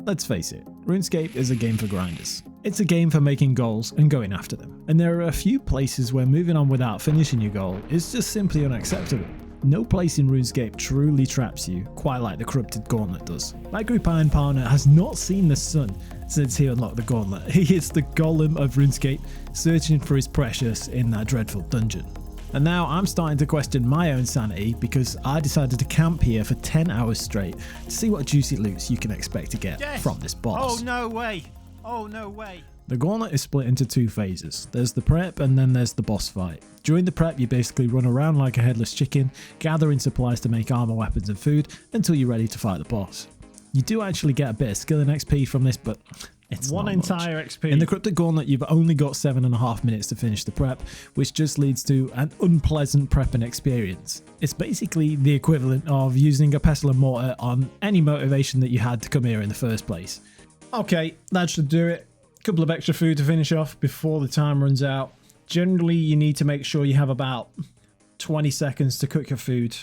Let's face it, RuneScape is a game for grinders. It's a game for making goals and going after them. And there are a few places where moving on without finishing your goal is just simply unacceptable. No place in RuneScape truly traps you quite like the corrupted Gauntlet does. My group iron partner has not seen the sun since he unlocked the Gauntlet. He is the golem of RuneScape, searching for his precious in that dreadful dungeon. And now I'm starting to question my own sanity because I decided to camp here for 10 hours straight to see what juicy loots you can expect to get from this boss. Oh no way! Oh no way! The Gauntlet is split into two phases. There's the prep and then there's the boss fight. During the prep you basically run around like a headless chicken, gathering supplies to make armor, weapons and food until you're ready to fight the boss. You do actually get a bit of skill and XP from this, but it's one not entire much. XP. In the Corrupted Gauntlet you've only got 7.5 minutes to finish the prep, which just leads to an unpleasant prepping experience. It's basically the equivalent of using a pestle and mortar on any motivation that you had to come here in the first place. Okay, that should do it. Couple of extra food to finish off before the time runs out. Generally you need to make sure you have about 20 seconds to cook your food.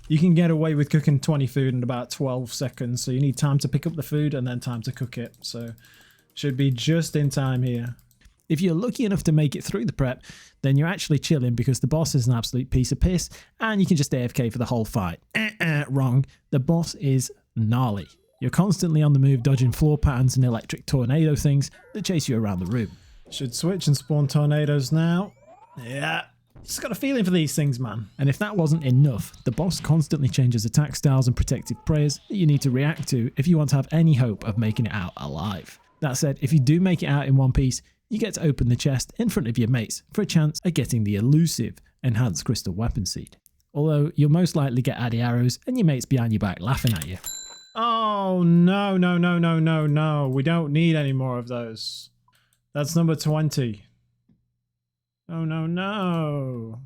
You can get away with cooking 20 food in about 12 seconds, so you need time to pick up the food and then time to cook it, so should be just in time here. If you're lucky enough to make it through the prep, then you're actually chilling because the boss is an absolute piece of piss and you can just AFK for the whole fight. Wrong, the boss is gnarly. You're constantly on the move dodging floor patterns and electric tornado things that chase you around the room. Should switch and spawn tornadoes now. Yeah, just got a feeling for these things, man. And if that wasn't enough, the boss constantly changes attack styles and protective prayers that you need to react to if you want to have any hope of making it out alive. That said, if you do make it out in one piece, you get to open the chest in front of your mates for a chance at getting the elusive enhanced crystal weapon seed. Although you'll most likely get addy arrows and your mates behind your back laughing at you. Oh, no, no, no, no, no, no. We don't need any more of those. That's number 20. Oh, no, no.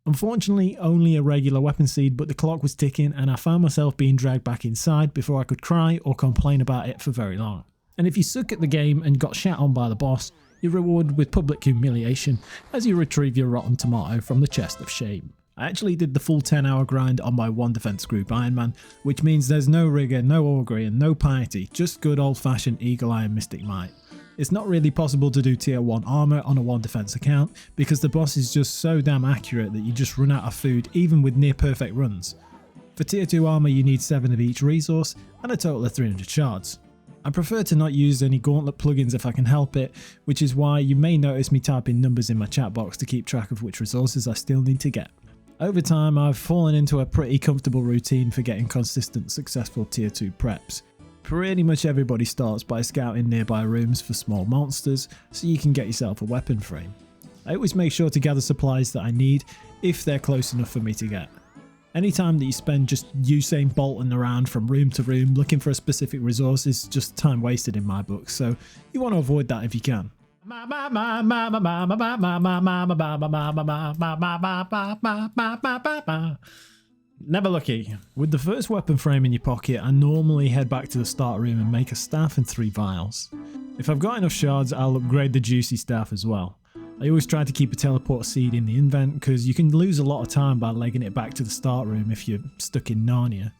Unfortunately, only a regular weapon seed, but the clock was ticking and I found myself being dragged back inside before I could cry or complain about it for very long. And if you suck at the game and got shat on by the boss, you're rewarded with public humiliation as you retrieve your rotten tomato from the chest of shame. I actually did the full 10-hour grind on my one defense group Ironman, which means there's no rigor, no augury and no piety, just good old-fashioned eagle eye and mystic might. It's not really possible to do tier 1 armor on a one defense account because the boss is just so damn accurate that you just run out of food even with near perfect runs. For tier 2 armor you need 7 of each resource and a total of 300 shards. I prefer to not use any Gauntlet plugins if I can help it, which is why you may notice me typing numbers in my chat box to keep track of which resources I still need to get. Over time, I've fallen into a pretty comfortable routine for getting consistent, successful tier 2 preps. Pretty much everybody starts by scouting nearby rooms for small monsters, so you can get yourself a weapon frame. I always make sure to gather supplies that I need, if they're close enough for me to get. Anytime that you spend just Usain Bolting around from room to room looking for a specific resource is just time wasted in my book, so you want to avoid that if you can. Never lucky. With the first weapon frame in your pocket, I normally head back to the start room and make a staff and 3 vials. If I've got enough shards, I'll upgrade the juicy staff as well. I always try to keep a teleport seed in the invent because you can lose a lot of time by legging it back to the start room if you're stuck in Narnia.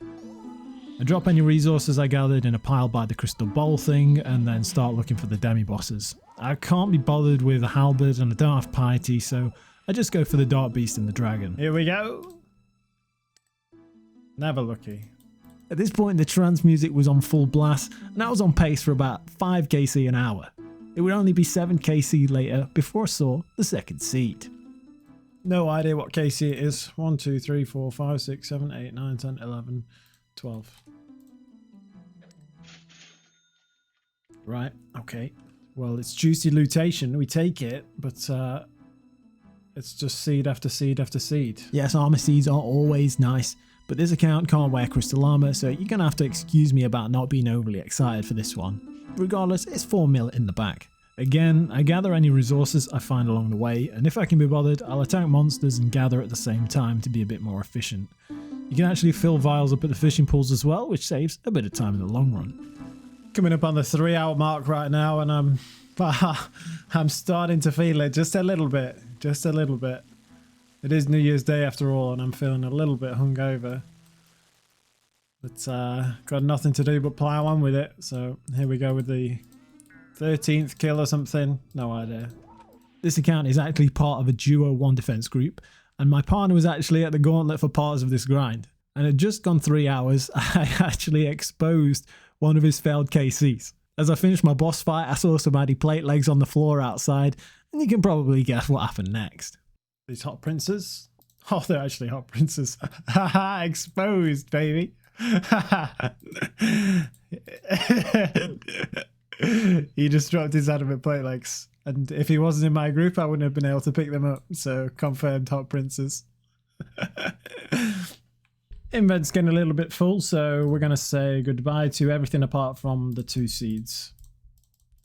I drop any resources I gathered in a pile by the crystal bowl thing and then start looking for the demi-bosses. I can't be bothered with a halberd and I don't have piety, so I just go for the dark beast and the dragon. Here we go. Never lucky. At this point the trance music was on full blast and I was on pace for about 5 KC an hour. It would only be 7 KC later before I saw the second seed. No idea what KC it is. 1, 2, 3, 4, 5, 6, 7, 8, 9, 10, 11, 12. Right, okay. Well, it's juicy lootation, we take it, but it's just seed after seed after seed. Yes, armor seeds are always nice, but this account can't wear crystal armor, so you're gonna have to excuse me about not being overly excited for this one. Regardless, it's 4 mil in the back. Again, I gather any resources I find along the way, and if I can be bothered, I'll attack monsters and gather at the same time to be a bit more efficient. You can actually fill vials up at the fishing pools as well, which saves a bit of time in the long run. Coming up on the 3-hour mark right now, and I'm starting to feel it just a little bit, just a little bit. It is New Year's Day after all, and I'm feeling a little bit hungover. But got nothing to do but plow on with it. So here we go with the 13th kill or something. No idea. This account is actually part of a duo one defense group, and my partner was actually at the Gauntlet for parts of this grind. And it had just gone 3 hours. I actually exposed one of his failed KCs. As I finished my boss fight, I saw some Addy plate legs on the floor outside, and you can probably guess what happened next. These hot princes? Oh, they're actually hot princes. Haha, exposed, baby. He just dropped his adamant plate legs, and if he wasn't in my group I wouldn't have been able to pick them up, so confirmed hot princes. Invent's getting a little bit full, so we're going to say goodbye to everything apart from the 2 seeds.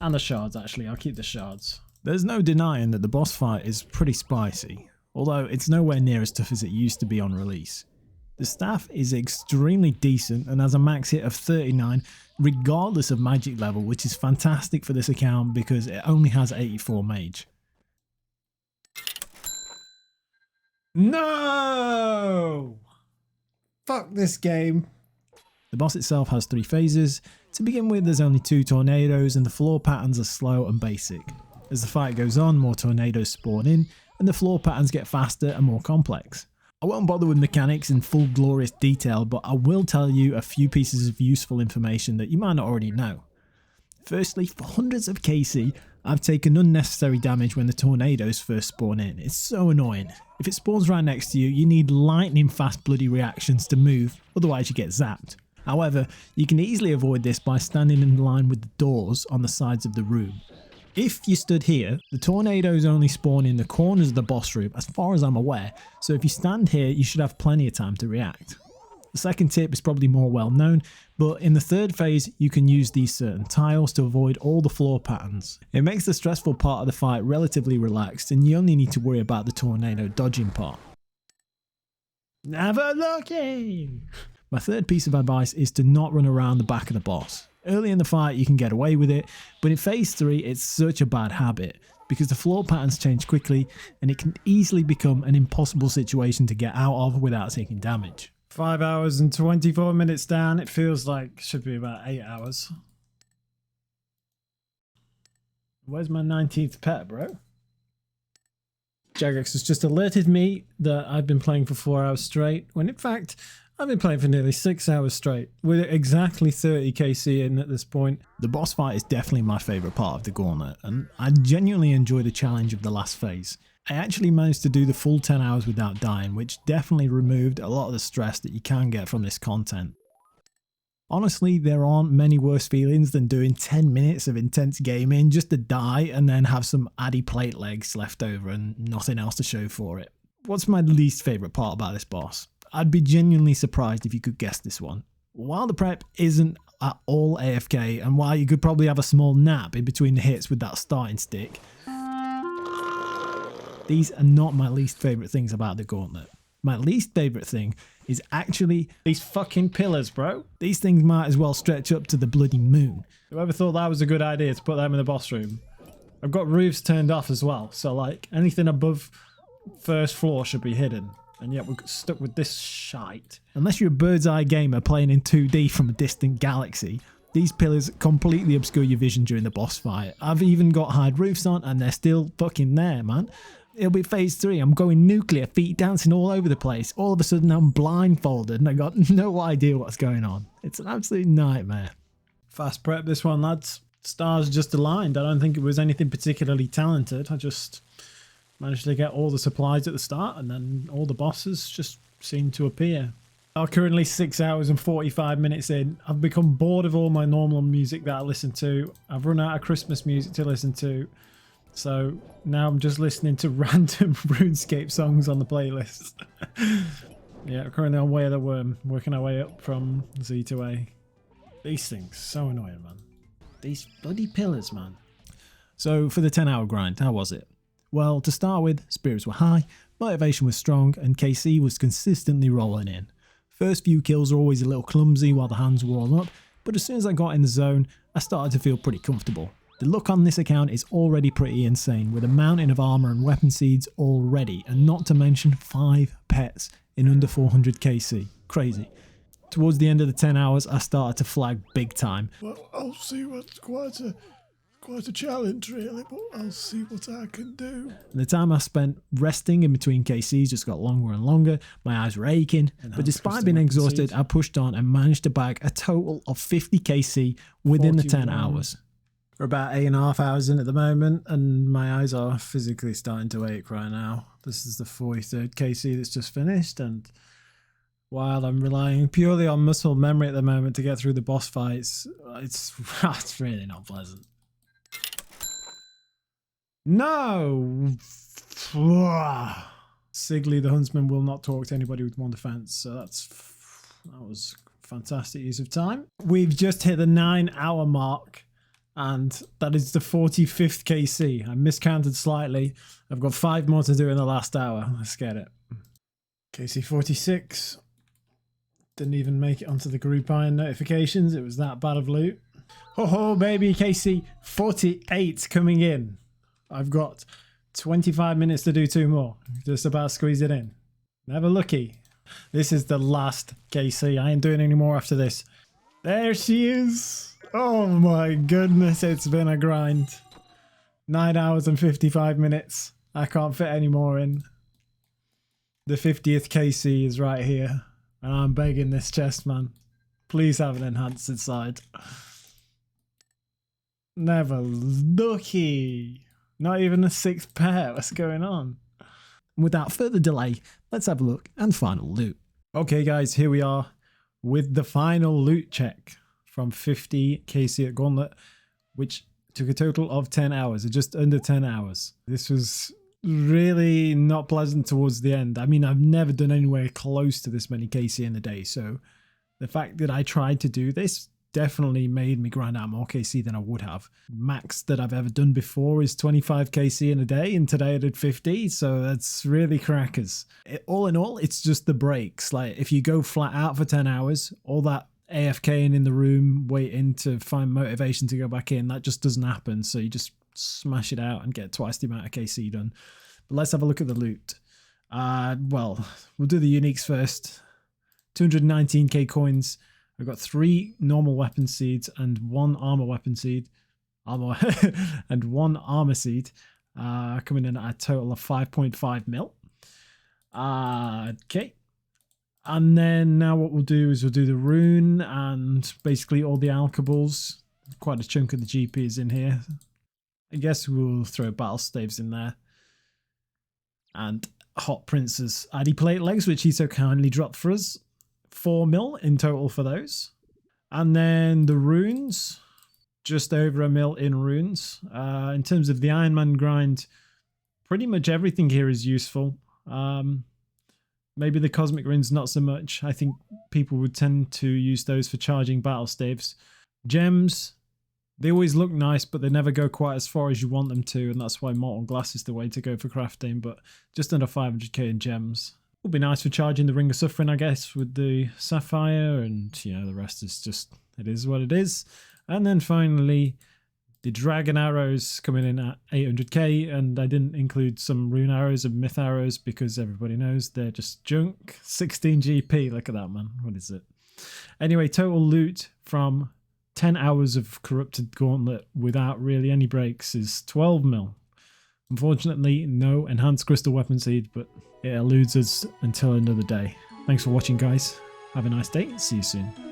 And the shards, actually. I'll keep the shards. There's no denying that the boss fight is pretty spicy, although it's nowhere near as tough as it used to be on release. The staff is extremely decent and has a max hit of 39 regardless of magic level, which is fantastic for this account because it only has 84 mage. No! Fuck this game. The boss itself has 3 phases. To begin with, there's only 2 tornadoes and the floor patterns are slow and basic. As the fight goes on, more tornadoes spawn in and the floor patterns get faster and more complex. I won't bother with mechanics in full glorious detail, but I will tell you a few pieces of useful information that you might not already know. Firstly, for hundreds of KC, I've taken unnecessary damage when the tornadoes first spawn in. It's so annoying. If it spawns right next to you, you need lightning fast bloody reactions to move, otherwise you get zapped. However, you can easily avoid this by standing in line with the doors on the sides of the room. If you stood here, the tornadoes only spawn in the corners of the boss room as far as I'm aware, so if you stand here you should have plenty of time to react. The second tip is probably more well known, but in the 3rd phase you can use these certain tiles to avoid all the floor patterns. It makes the stressful part of the fight relatively relaxed and you only need to worry about the tornado dodging part. Never looking! My 3rd piece of advice is to not run around the back of the boss. Early in the fight you can get away with it, but in phase 3 it's such a bad habit because the floor patterns change quickly and it can easily become an impossible situation to get out of without taking damage. 5 hours and 24 minutes down, it feels like should be about 8 hours. Where's my 19th pet, bro? Jagex has just alerted me that I've been playing for 4 hours straight, when in fact I've been playing for nearly 6 hours straight, with exactly 30 KC in at this point. The boss fight is definitely my favourite part of the Gauntlet, and I genuinely enjoy the challenge of the last phase. I actually managed to do the full 10 hours without dying, which definitely removed a lot of the stress that you can get from this content. Honestly, there aren't many worse feelings than doing 10 minutes of intense gaming just to die and then have some Addy plate legs left over and nothing else to show for it. What's my least favourite part about this boss? I'd be genuinely surprised if you could guess this one. While the prep isn't at all AFK, and while you could probably have a small nap in between the hits with that starting stick, these are not my least favourite things about the Gauntlet. My least favourite thing is actually these fucking pillars, bro. These things might as well stretch up to the bloody moon. Whoever thought that was a good idea to put them in the boss room? I've got roofs turned off as well, so like anything above 1st floor should be hidden. And yet we're stuck with this shite. Unless you're a bird's eye gamer playing in 2D from a distant galaxy, these pillars completely obscure your vision during the boss fight. I've even got hide roofs on and they're still fucking there, man. It'll be phase 3, I'm going nuclear, feet dancing all over the place. All of a sudden I'm blindfolded and I got no idea what's going on. It's an absolute nightmare. Fast prep this one, lads. Stars just aligned. I don't think it was anything particularly talented. I just managed to get all the supplies at the start and then all the bosses just seemed to appear. I'm currently 6 hours and 45 minutes in. I've become bored of all my normal music that I listen to. I've run out of Christmas music to listen to. So now I'm just listening to random RuneScape songs on the playlist. Yeah, we're currently on Way of the Worm, working our way up from Z to A. These things, so annoying, man. These bloody pillars, man. So for the 10-hour grind, how was it? Well, to start with, spirits were high, motivation was strong, and KC was consistently rolling in. First few kills are always a little clumsy while the hands were all up, but as soon as I got in the zone, I started to feel pretty comfortable. The luck on this account is already pretty insane, with a mountain of armor and weapon seeds already, and not to mention 5 pets in under 400 KC. Crazy. Towards the end of the 10 hours, I started to flag big time. Well, I'll see what's quite a challenge, really, but I'll see what I can do. The time I spent resting in between KCs just got longer and longer. My eyes were aching, but despite being exhausted, I pushed on and managed to bag a total of 50 KC within the 10 hours. We're about 8.5 hours in at the moment, and my eyes are physically starting to ache right now. This is the 43rd KC that's just finished, and while I'm relying purely on muscle memory at the moment to get through the boss fights, it's really not pleasant. No! Sigley the Huntsman will not talk to anybody with one defense, so that was fantastic use of time. We've just hit the 9-hour mark, and that is the 45th KC. I miscounted slightly. I've got 5 more to do in the last hour. Let's get it. KC 46. Didn't even make it onto the group iron notifications. It was that bad of loot. Ho baby, KC 48 coming in. I've got 25 minutes to do 2 more. Just about squeeze it in. Never lucky. This is the last KC. I ain't doing any more after this. There she is. Oh my goodness, it's been a grind. 9 hours and 55 minutes. I can't fit any more in. The 50th KC is right here. And I'm begging this chest, man. Please have an enhanced side. Never lucky. Not even a 6th pair. What's going on? Without further delay, let's have a look and final loot. Okay guys, here we are with the final loot check from 50 KC at Gauntlet, which took a total of 10 hours, or just under 10 hours. This was really not pleasant towards the end. I mean, I've never done anywhere close to this many KC in a day, so the fact that I tried to do this definitely made me grind out more KC than I would have. Max that I've ever done before is 25 KC in a day, and today I did 50, so that's really crackers. All in all, it's just the breaks. Like, if you go flat out for 10 hours, all that AFKing in the room, waiting to find motivation to go back in, that just doesn't happen, so you just smash it out and get twice the amount of KC done. But let's have a look at the loot. Well, we'll do the uniques first. 219k coins. I've got 3 normal weapon seeds and 1 armor weapon seed. And 1 armor seed. Coming in at a total of 5.5 mil. Okay. And then now what we'll do is we'll do the rune and basically all the alkables. Quite a chunk of the GP is in here. I guess we'll throw battle staves in there. And hot princes. Addy plate legs, which he so kindly dropped for us. 4 mil in total for those. And then the runes. Just over 1 mil in runes. In terms of the Ironman grind, pretty much everything here is useful. Maybe the cosmic runes not so much. I think people would tend to use those for charging battle staves. Gems, they always look nice, but they never go quite as far as you want them to, and that's why mortal glass is the way to go for crafting, but just under 500k in gems. Would be nice for charging the Ring of Suffering, I guess, with the sapphire, and you know, the rest is just, it is what it is. And then finally, the dragon arrows coming in at 800k, and I didn't include some rune arrows and myth arrows because everybody knows they're just junk. 16 GP, look at that, man. What is it? Anyway, total loot from 10 hours of corrupted Gauntlet without really any breaks is 12 mil. Unfortunately, no enhanced crystal weapon seed, but it eludes us until another day. Thanks for watching, guys. Have a nice day. See you soon.